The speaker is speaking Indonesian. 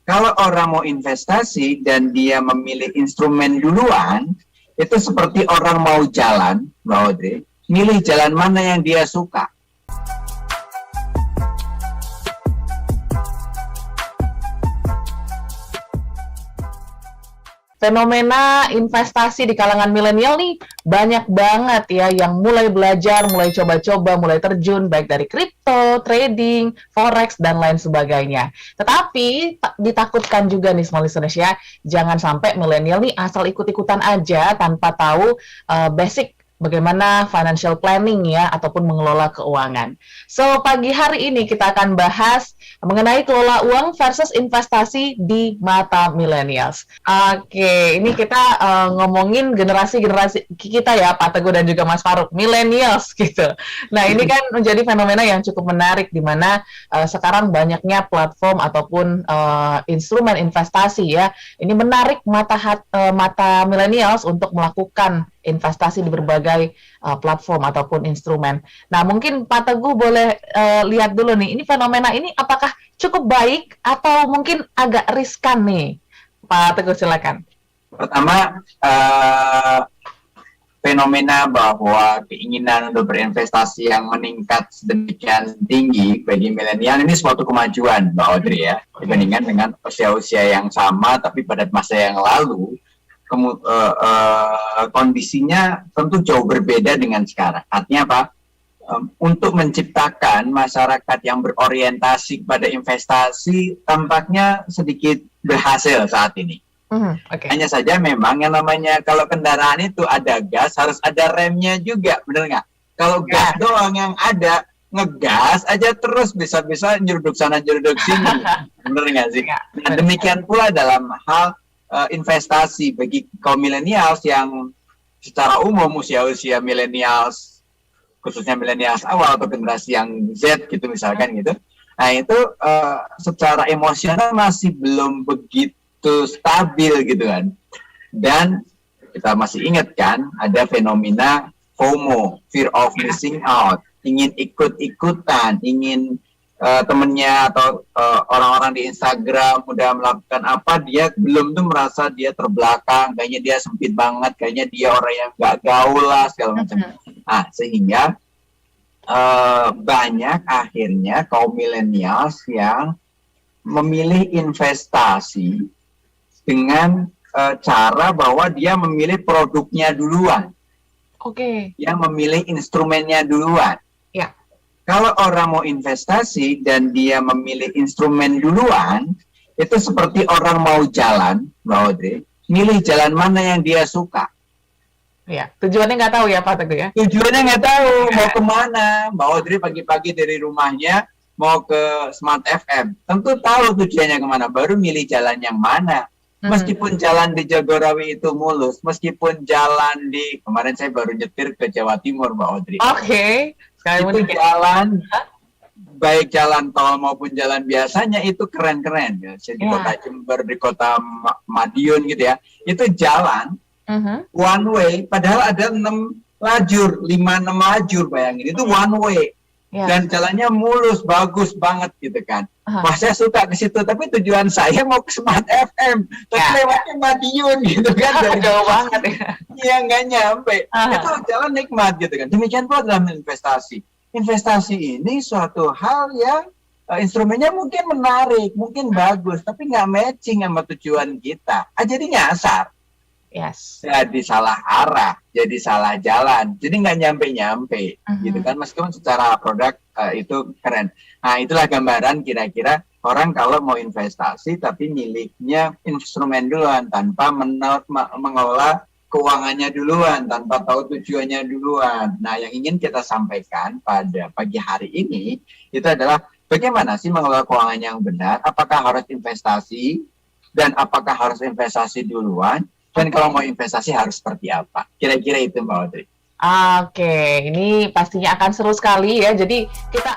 Kalau orang mau investasi dan dia memilih instrumen duluan, itu seperti orang mau jalan, Mbak Audrey, milih jalan mana yang dia suka. Fenomena investasi di kalangan milenial nih banyak banget ya yang mulai belajar, mulai coba-coba, mulai terjun baik dari kripto, trading, forex dan lain sebagainya. Tetapi ditakutkan juga nih small listeners ya, jangan sampai milenial nih asal ikut-ikutan aja tanpa tahu basic bagaimana financial planning ya ataupun mengelola keuangan. So pagi hari ini kita akan bahas mengenai kelola uang versus investasi di mata millennials. Oke, ini kita ngomongin generasi-generasi kita ya, Pak Teguh dan juga Mas Farouk, millennials gitu. Nah, ini kan menjadi fenomena yang cukup menarik di mana sekarang banyaknya platform ataupun instrumen investasi ya. Ini menarik mata millennials untuk melakukan investasi di berbagai platform ataupun instrumen. Nah, mungkin Pak Teguh boleh lihat dulu nih, ini fenomena ini apakah cukup baik atau mungkin agak riskan nih? Pak Teguh, silakan. Pertama, fenomena bahwa keinginan untuk berinvestasi yang meningkat sedemikian tinggi bagi milenial ini suatu kemajuan, Mbak Audrey ya, dibandingkan dengan usia-usia yang sama tapi pada masa yang lalu. Kondisinya tentu jauh berbeda dengan sekarang. Artinya apa? Untuk menciptakan masyarakat yang berorientasi pada investasi tampaknya sedikit berhasil saat ini. Okay. Hanya saja memang yang namanya kalau kendaraan itu ada gas, harus ada remnya juga, bener nggak? Kalau gas doang yang ada, ngegas aja terus bisa-bisa nyeruduk sana nyeruduk sini, bener nggak sih? Nah, demikian pula dalam hal investasi bagi kaum milenials yang secara umum usia-usia milenials, khususnya milenials awal atau generasi yang Z gitu misalkan gitu. Nah itu secara emosional masih belum begitu stabil gitu kan. Dan kita masih ingat kan ada fenomena FOMO, fear of missing out, ingin ikut-ikutan, ingin temennya atau orang-orang di Instagram udah melakukan apa, dia belum tuh merasa dia terbelakang, kayaknya dia sempit banget, kayaknya dia orang yang gak gaul lah segala macam. Nah, sehingga banyak akhirnya kaum milenials yang memilih investasi dengan cara bahwa dia memilih produknya duluan. Oke. Yang memilih instrumennya duluan. Ya. Kalau orang mau investasi dan dia memilih instrumen duluan, itu seperti orang mau jalan, Mbak Audrey, milih jalan mana yang dia suka. Ya, tujuannya nggak tahu ya Pak Teguh ya? Tujuannya nggak tahu, mau kemana. Mbak Audrey pagi-pagi dari rumahnya mau ke Smart FM. Tentu tahu tujuannya kemana, baru milih jalan yang mana. Meskipun jalan di Jagorawi itu mulus, meskipun jalan di... Kemarin saya baru nyetir ke Jawa Timur, Mbak Audrey. Oke. Itu jalan, baik jalan tol maupun jalan biasanya itu keren-keren. Ya. Di kota Jember, di kota Madiun gitu ya. Itu jalan one way, padahal ada 6 lajur, 5-6 lajur, bayangin. Itu one way. Dan jalannya mulus, bagus banget gitu kan. Wah, saya suka ke situ, tapi tujuan saya mau ke Smart FM. Tapi lewatnya Madiun gitu kan. Jauh banget ya. Iya, nggak nyampe. Itu jalan nikmat gitu kan. Demikian pula dalam investasi. Investasi ini suatu hal yang instrumennya mungkin menarik, mungkin bagus, tapi nggak matching sama tujuan kita. Jadi nyasar. Yes. Jadi salah arah, jadi salah jalan, jadi nggak nyampe-nyampe, gitu kan. Meskipun secara produk itu keren. Nah, itulah gambaran kira-kira orang kalau mau investasi tapi miliknya instrumen duluan tanpa mengelola keuangannya duluan, tanpa tahu tujuannya duluan. Nah, yang ingin kita sampaikan pada pagi hari ini itu adalah bagaimana sih mengelola keuangan yang benar? Apakah harus investasi dan apakah harus investasi duluan? Dan kalau mau investasi harus seperti apa? Kira-kira itu Mbak Audrey. Oke, ini pastinya akan seru sekali ya. Jadi kita